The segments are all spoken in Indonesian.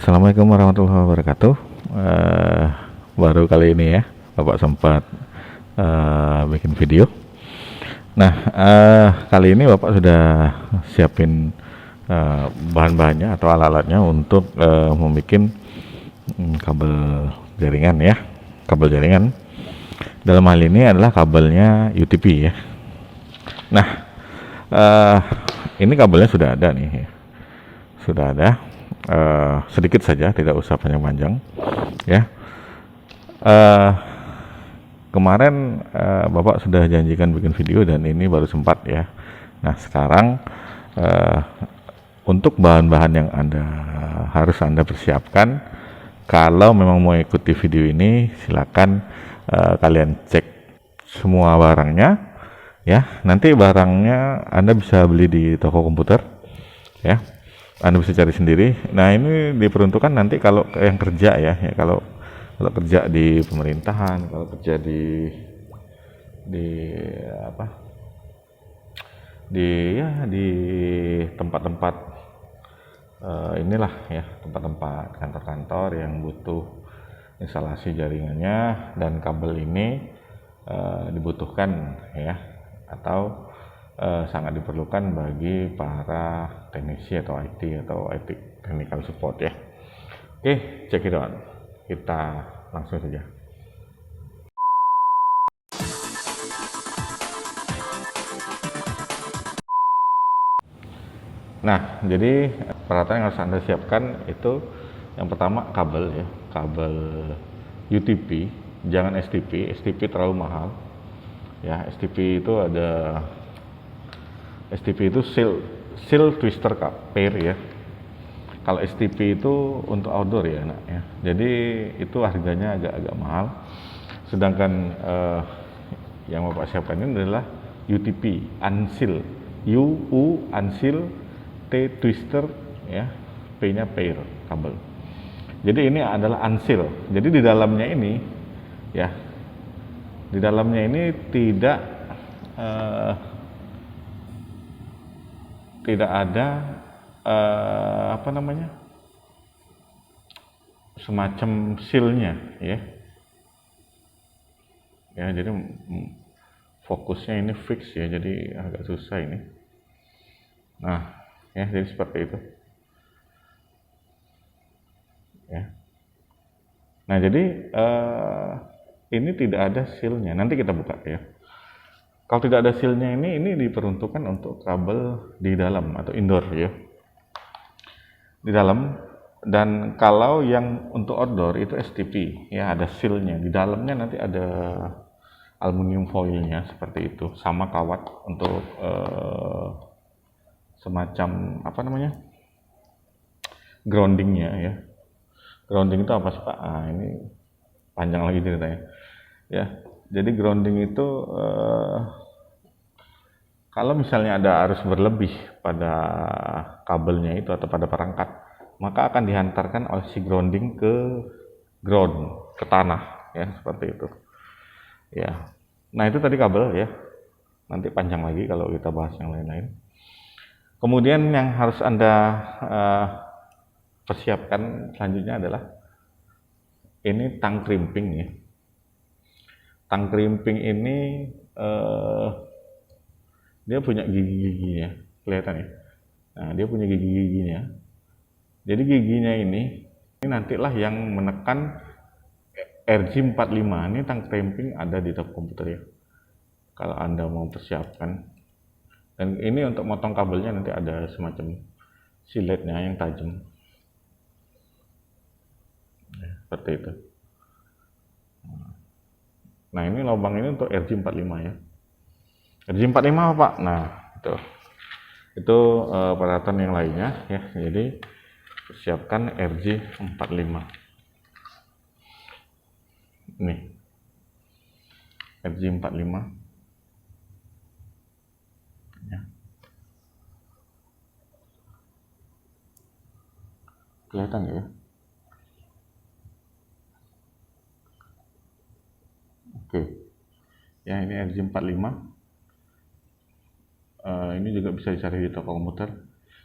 Assalamualaikum warahmatullahi wabarakatuh. Eh, Baru kali ini ya, Bapak sempat bikin video. Nah, kali ini Bapak sudah siapin bahan-bahannya atau alat-alatnya untuk membuat kabel jaringan ya. Kabel jaringan. Dalam hal ini adalah kabelnya UTP ya. Nah, eh, ini kabelnya sudah ada nih, sudah ada. Sedikit saja, tidak usah panjang-panjang ya. Eh, Kemarin Bapak sudah janjikan bikin video dan ini baru sempat ya. Nah sekarang eh, untuk bahan-bahan yang harus Anda persiapkan, kalau memang mau ikuti video ini silakan kalian cek semua barangnya ya. Nanti barangnya Anda bisa beli di toko komputer ya. Anda bisa cari sendiri. Nah ini diperuntukkan nanti kalau yang kerja ya, kalau kerja di pemerintahan, kalau kerja di apa, di tempat-tempat inilah ya, tempat-tempat kantor-kantor yang butuh instalasi jaringannya dan kabel ini dibutuhkan ya, atau sangat diperlukan bagi para teknisi atau IT atau IT technical support ya. Oke, check it out. Kita langsung saja. Nah, jadi peralatan yang harus Anda siapkan itu yang pertama kabel ya, kabel UTP, jangan STP. STP terlalu mahal. Ya, STP itu ada seal twister pair ya. Kalau STP itu untuk outdoor ya, nak ya. Jadi itu harganya agak mahal. Sedangkan yang Bapak siapkan ini adalah UTP, unseal, unseal, T twister ya, P-nya pair kabel. Jadi ini adalah unseal. Jadi di dalamnya ini ya, di dalamnya ini tidak ada apa namanya, semacam sealnya ya. Ya jadi fokusnya ini fix ya, jadi agak susah ini. Nah ya, jadi seperti itu ya. Nah jadi ini tidak ada sealnya, nanti kita buka ya. Kalau tidak ada sealnya ini diperuntukkan untuk kabel di dalam atau indoor ya, di dalam. Dan kalau yang untuk outdoor itu STP ya, ada sealnya di dalamnya, nanti ada aluminium foilnya seperti itu, sama kawat untuk semacam apa namanya, groundingnya ya. Grounding itu apa sih Pak? Ah, ini panjang lagi ceritanya ya. Jadi grounding itu kalau misalnya ada arus berlebih pada kabelnya itu atau pada perangkat, maka akan dihantarkan oleh si grounding ke ground, ke tanah ya, seperti itu ya. Nah itu tadi kabel ya, nanti panjang lagi kalau kita bahas yang lain-lain. Kemudian yang harus Anda persiapkan selanjutnya adalah ini tang crimping ya. Tang crimping ini dia punya gigi-giginya, kelihatan ya. Nah dia punya gigi-giginya. Jadi giginya ini nantilah yang menekan RJ45. Ini tang crimping ada di toko komputer ya, kalau Anda mau persiapkan. Dan ini untuk motong kabelnya nanti ada semacam siletnya yang tajam ya, seperti itu. Nah ini lubang ini untuk RJ45 ya. RJ45 apa Pak? Nah itu peralatan yang lainnya ya. Jadi persiapkan RJ45 nih, RJ45 ya. Kelihatan ya. Oke ya, ini RJ45. Ini juga bisa dicari di toko komputer.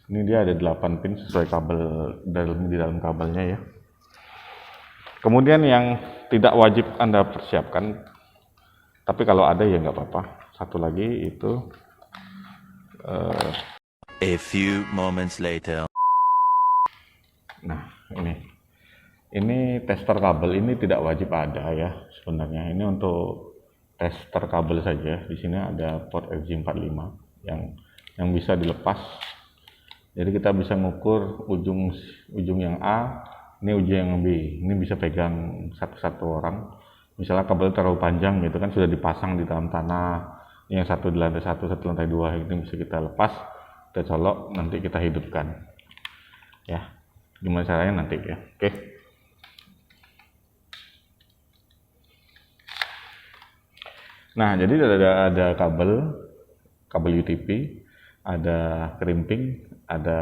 Ini dia ada 8 pin sesuai kabel di dalam kabelnya ya. Kemudian yang tidak wajib Anda persiapkan, tapi kalau ada ya nggak apa-apa. Satu lagi itu a few moments later. Nah, ini tester kabel, ini tidak wajib ada ya sebenarnya. Ini untuk tester kabel saja. Di sini ada port RJ45 yang bisa dilepas. Jadi kita bisa mengukur ujung yang A, ini ujung yang B. Ini bisa pegang satu-satu orang. Misalnya kabel terlalu panjang gitu kan, sudah dipasang di dalam tanah. Yang satu di lantai 1, satu lantai 2, ini bisa kita lepas, kita colok, nanti kita hidupkan. Ya, gimana caranya nanti ya. Oke. Nah, jadi ada kabel UTP, ada crimping, ada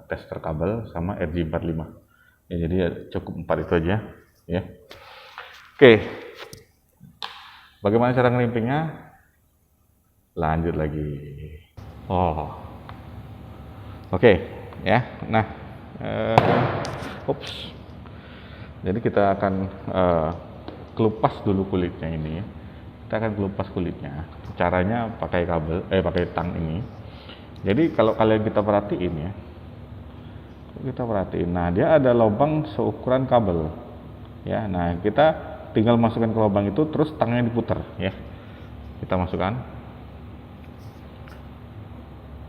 tester kabel, sama RJ45. Ya, jadi ya cukup 4 itu aja ya. Oke. Bagaimana cara ngerimpingnya? Lanjut lagi. Oke, ya. Nah, jadi kita akan kelupas dulu kulitnya ini. Kita akan kelupas kulitnya. Caranya pakai pakai tang ini. Jadi kalau kalian kita perhatiin, nah dia ada lubang seukuran kabel. Ya, nah kita tinggal masukkan ke lubang itu, terus tangnya diputar ya. Kita masukkan.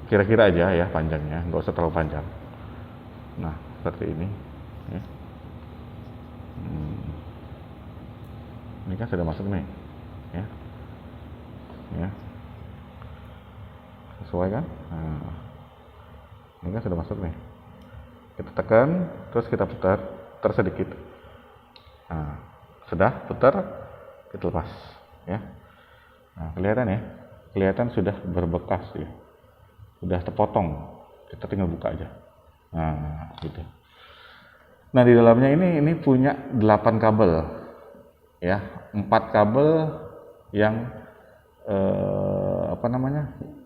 Kira-kira aja ya panjangnya, nggak usah terlalu panjang. Nah, seperti ini. Ya. Ini kan sudah masuk nih, ya, sesuai kan? Nah, ini kan sudah masuk nih. Kita tekan, terus kita putar sedikit. Nah, sudah putar, kita lepas, ya. Nah, kelihatan sudah berbekas ya, sudah terpotong. Kita tinggal buka aja. Nah, gitu. Nah, di dalamnya ini punya 8 kabel, ya, 4 kabel yang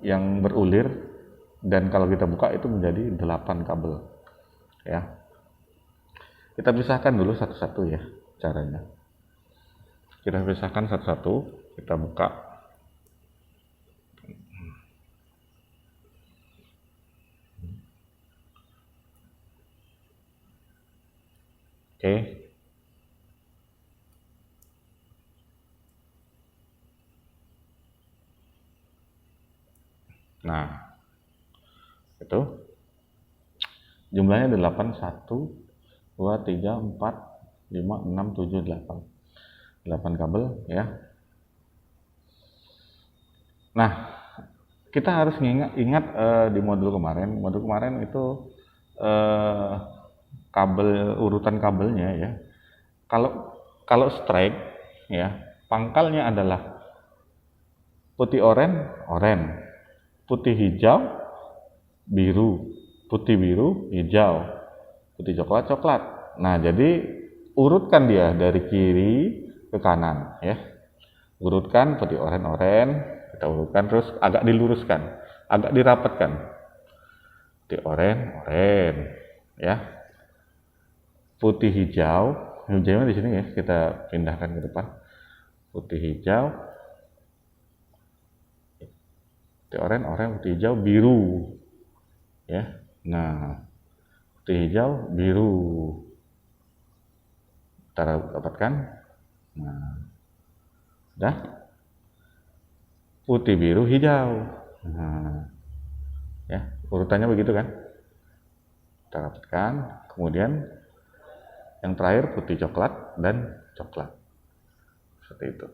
yang berulir, dan kalau kita buka itu menjadi 8 kabel, ya. Kita pisahkan dulu satu-satu ya caranya. Kita pisahkan satu-satu, kita buka. Oke. Nah, itu jumlahnya 8, 1, 2, 3, 4, 5, 6, 7, 8. 8 kabel ya. Nah, kita harus ingat di modul kemarin itu urutan kabelnya ya. Kalau strike ya, pangkalnya adalah putih oranye, putih hijau, biru, putih biru, hijau, putih coklat. Nah, jadi urutkan dia dari kiri ke kanan ya. Urutkan putih oranye, kita urutkan, terus agak diluruskan, agak dirapatkan. Putih oranye ya. Putih hijaunya di sini ya, kita pindahkan ke depan. Putih hijau, putih oranye, putih hijau, biru ya. Nah, putih hijau, biru, kita dapatkan. Nah, udah, putih biru hijau. Nah, ya, urutannya begitu kan, kita dapatkan. Kemudian yang terakhir putih coklat dan coklat, seperti itu.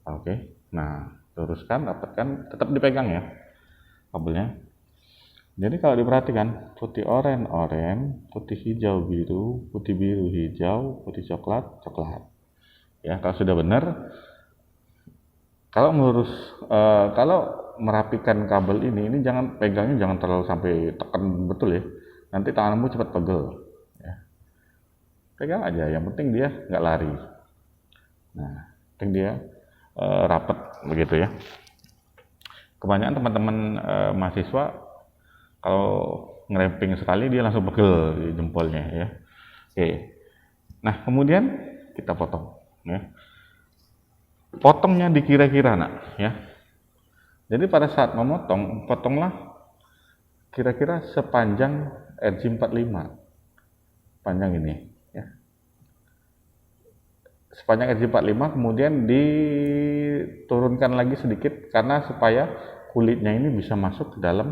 Oke, nah luruskan, dapatkan, tetap dipegang ya kabelnya. Jadi kalau diperhatikan, putih oranye, putih hijau biru, putih biru hijau, putih coklat coklat. Ya, kalau sudah benar, kalau merapikan kabel ini jangan pegangnya, jangan terlalu sampai tekan betul ya. Nanti tanganmu cepat pegel. Ya. Pegang aja, yang penting dia nggak lari. Nah, penting dia rapat begitu ya. kebanyakan teman-teman mahasiswa kalau ngeremping sekali dia langsung pegel di jempolnya ya. Oke. Nah, kemudian kita potong ya. Potongnya dikira-kira nak ya. Jadi pada saat memotong, potonglah kira-kira sepanjang RJ45. Panjang ini ya. Sepanjang RJ45, kemudian diturunkan lagi sedikit karena supaya kulitnya ini bisa masuk ke dalam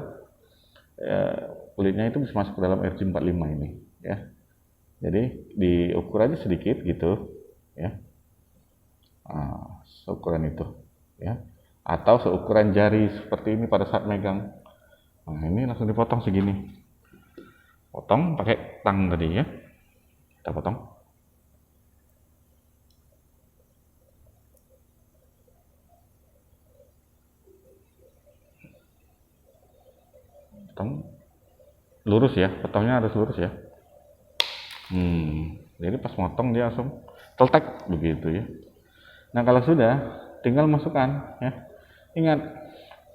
kulitnya itu bisa masuk ke dalam RJ45 ini ya. Jadi diukur aja sedikit gitu ya. Seukuran itu ya, atau seukuran jari seperti ini pada saat megang. Nah, ini langsung dipotong segini, potong pakai tang tadi ya, kita potong. Potong lurus ya, potongnya harus lurus ya. Jadi pas motong dia langsung teltek begitu ya. Nah, kalau sudah, tinggal masukkan ya. Ingat,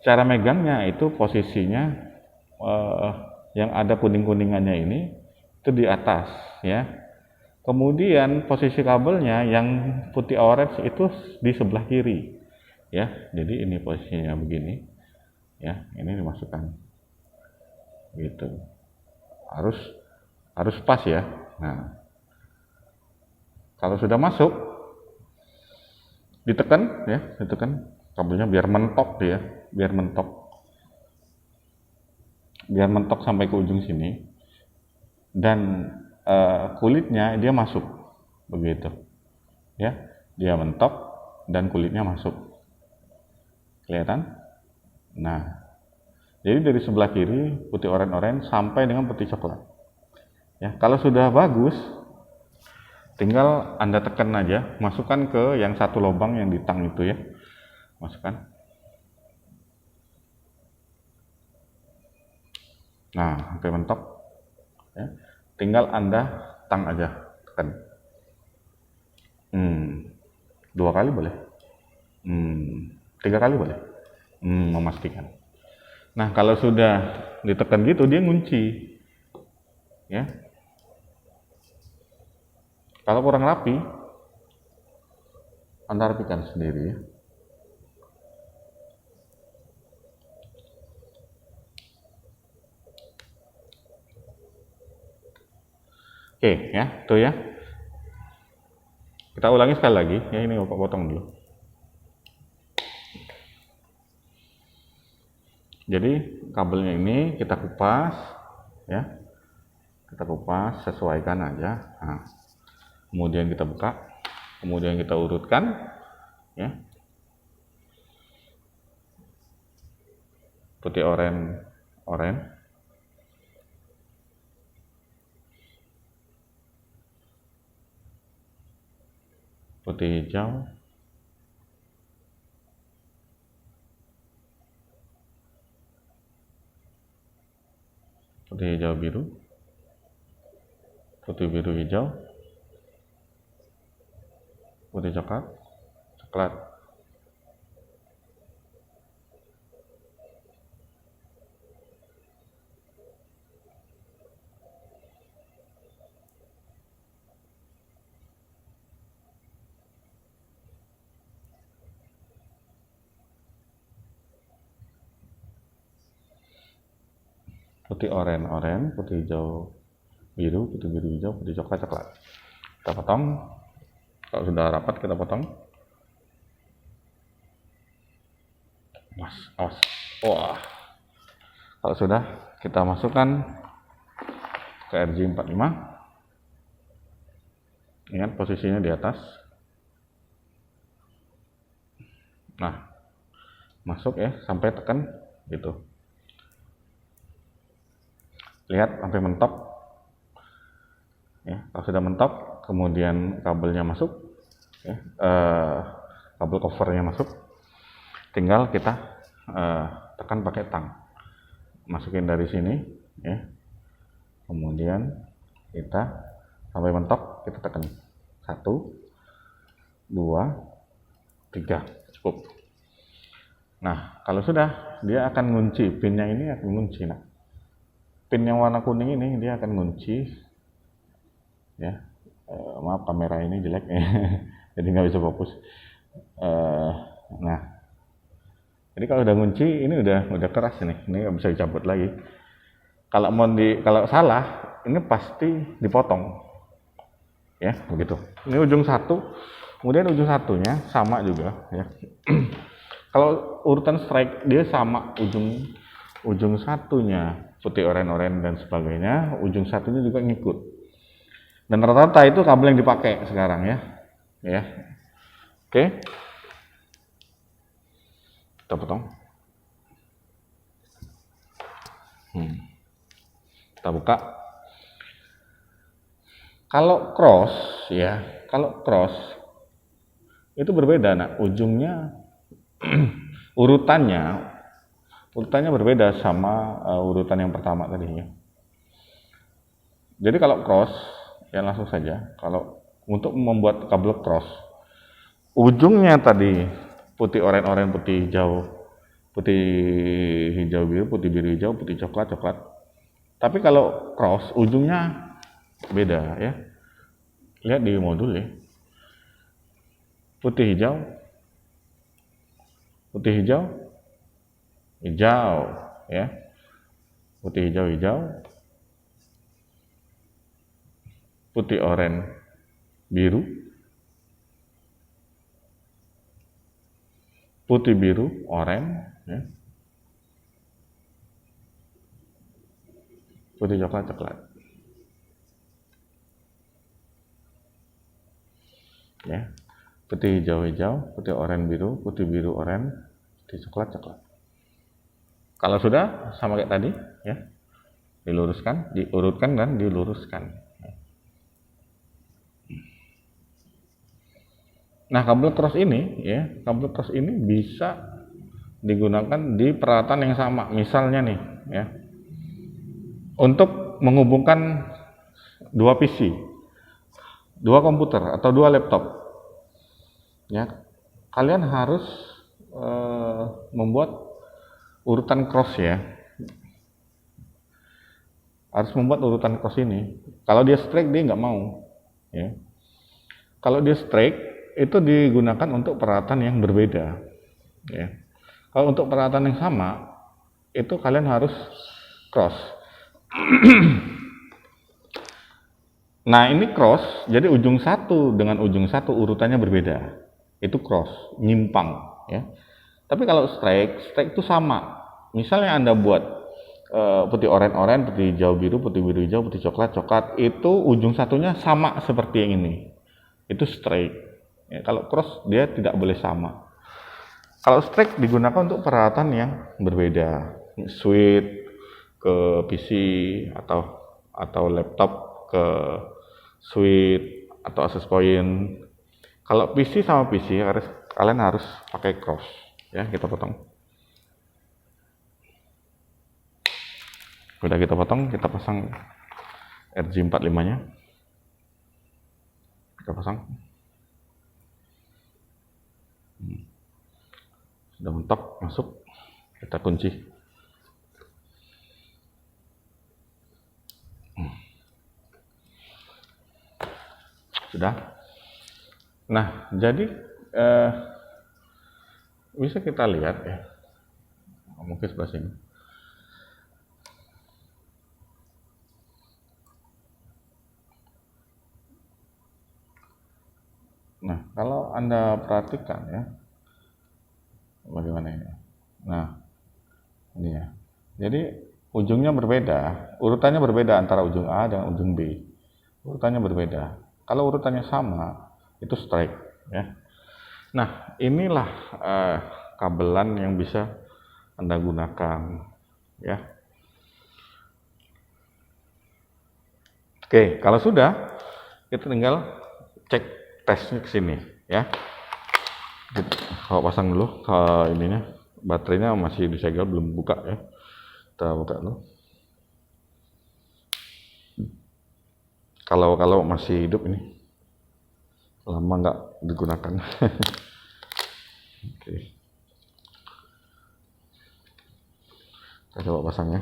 cara megangnya itu posisinya yang ada kuning-kuningannya ini itu di atas ya. Kemudian posisi kabelnya yang putih orange itu di sebelah kiri ya. Jadi ini posisinya begini ya, ini dimasukkan gitu. Harus pas ya. Nah, kalau sudah masuk, ditekan ya, ditekan kabelnya biar mentok dia, biar mentok sampai ke ujung sini, dan kulitnya dia masuk begitu ya, dia mentok dan kulitnya masuk, kelihatan. Nah, jadi dari sebelah kiri putih oranye sampai dengan putih coklat ya. Kalau sudah bagus, tinggal Anda tekan aja, masukkan ke yang satu lubang yang di tang itu ya, masukkan. Nah, sampai mentok ya. Tinggal Anda tang aja, tekan. 2 kali boleh, 3 kali boleh, memastikan. Nah, kalau sudah ditekan gitu dia ngunci ya. Kalau kurang rapi, Anda rapikan sendiri ya. Oke ya, tuh ya. Kita ulangi sekali lagi ya, ini Bapak potong dulu. Jadi kabelnya ini kita kupas ya. Kita kupas, sesuaikan aja. Nah, kemudian kita buka, kemudian kita urutkan ya. Putih oranye, putih hijau, putih hijau biru, putih biru hijau, putih coklat, putih oranye, putih hijau biru, putih biru hijau, putih coklat. Kita potong. Kalau sudah rapat kita potong. Awas. Wah. Kalau sudah, kita masukkan ke RJ45. Ingat posisinya di atas. Nah, masuk ya, sampai tekan gitu. Lihat sampai mentok ya. Kalau sudah mentok, kemudian kabelnya masuk ya, kabel covernya masuk, tinggal kita tekan pakai tang, masukin dari sini ya, kemudian kita sampai mentok, kita tekan 1, 2, 3, cukup. Nah, kalau sudah, dia akan ngunci, pinnya ini akan ngunci. Nah, pin yang warna kuning ini dia akan ngunci, ya. Maaf kamera ini jelek ya, jadi nggak bisa fokus. Nah, jadi kalau udah ngunci, ini udah keras ini nggak bisa dicabut lagi. Kalau salah, ini pasti dipotong, ya begitu. Ini ujung satu, kemudian ujung satunya sama juga, ya. Kalau urutan strike dia sama, ujung satunya putih, oranye dan sebagainya, ujung satunya juga ngikut. Dan rata-rata itu kabel yang dipakai sekarang, ya. Oke. Kita potong. Kita buka. Kalau cross itu berbeda, nah ujungnya urutannya berbeda sama urutan yang pertama tadi, ya. Jadi kalau cross, ya langsung saja, kalau untuk membuat kabel cross, ujungnya tadi putih oranye, putih hijau biru, putih biru hijau, putih coklat. Tapi kalau cross ujungnya beda, ya. Lihat di modul, ya. Putih hijau, ya. Putih hijau, putih oranye, biru, putih biru, oranye, ya. Putih coklat, ya. Putih hijau, putih oranye biru, putih biru oranye, putih coklat. Kalau sudah sama kayak tadi, ya, diluruskan, diurutkan dan diluruskan. Nah, kabel cross ini bisa digunakan di peralatan yang sama. Misalnya nih, ya, untuk menghubungkan dua PC, dua komputer atau dua laptop, ya, kalian harus membuat urutan cross, ya. Harus membuat urutan cross ini. Kalau dia strike dia nggak mau, ya. Kalau dia strike itu digunakan untuk peralatan yang berbeda, ya. Kalau untuk peralatan yang sama itu kalian harus cross. Nah, ini cross, jadi ujung satu dengan ujung satu urutannya berbeda. Itu cross, nyimpang, ya. Tapi kalau strike itu sama. Misalnya Anda buat putih oranye, putih hijau biru, putih biru hijau, putih coklat, itu ujung satunya sama seperti yang ini. Itu strike. Ya, kalau cross dia tidak boleh sama. Kalau strike digunakan untuk peralatan yang berbeda. Switch ke PC atau laptop ke switch atau access point. Kalau PC sama PC kalian harus pakai cross, ya. Kita potong. Udah kita potong, kita pasang RJ45-nya. Kita pasang. Sudah mentok, masuk. Kita kunci. Sudah. Nah, jadi bisa kita lihat, ya. Mungkin sebelah sini. Nah, kalau Anda perhatikan, ya, bagaimana ini. Nah, ini, ya. Jadi ujungnya berbeda, urutannya berbeda antara ujung A dan ujung B. Urutannya berbeda. Kalau urutannya sama, itu strike, ya. Nah, inilah kabelan yang bisa Anda gunakan, ya. Oke, kalau sudah, kita tinggal cek tesnya ke sini, ya. Kalau pasang dulu ke ininya, baterainya masih disegel, belum buka, ya. Kita buka dulu. Kalau masih hidup ini, lama nggak digunakan. Oke. Kita coba pasang ya.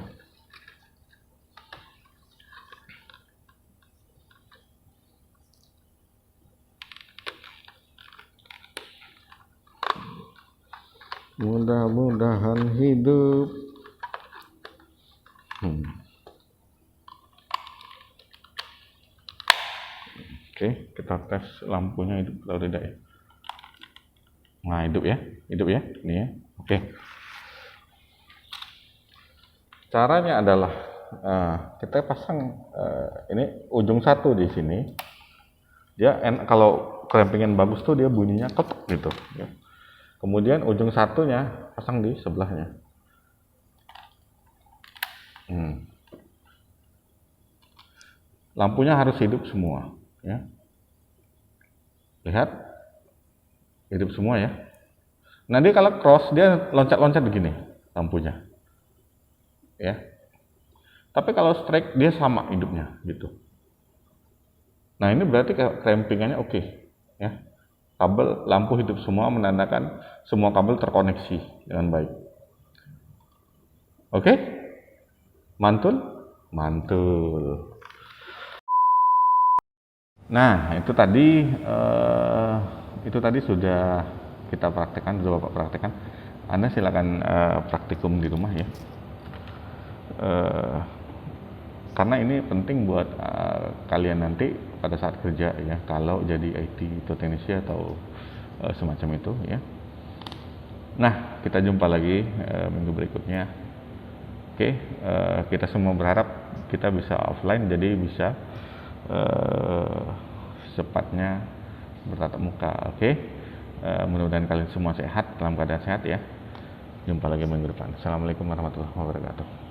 Mudah-mudahan hidup. Oke, kita tes lampunya hidup atau tidak ya. Nah, hidup ya, ini ya. Oke. Caranya adalah kita pasang ini ujung satu di sini. Dia kalau clampingan bagus tuh dia bunyinya ketok gitu. Ya. Kemudian ujung satunya pasang di sebelahnya. Lampunya harus hidup semua, ya. Lihat, hidup semua ya. Nanti kalau cross dia loncat-loncat begini lampunya, ya. Tapi kalau straight dia sama hidupnya gitu. Nah ini berarti clampingannya oke, ya. Kabel lampu hidup semua menandakan semua kabel terkoneksi dengan baik. Oke? Mantul? Mantul. Nah, itu tadi sudah kita praktekkan, sudah Bapak praktekkan. Anda silakan praktikum di rumah ya. Karena ini penting buat kalian nanti pada saat kerja ya, kalau jadi IT atau teknisi atau semacam itu ya. Nah, kita jumpa lagi minggu berikutnya. Oke, kita semua berharap kita bisa offline, jadi bisa secepatnya bertatap muka. Oke, mudah-mudahan kalian semua sehat, dalam keadaan sehat ya. Jumpa lagi minggu depan. Assalamualaikum warahmatullahi wabarakatuh.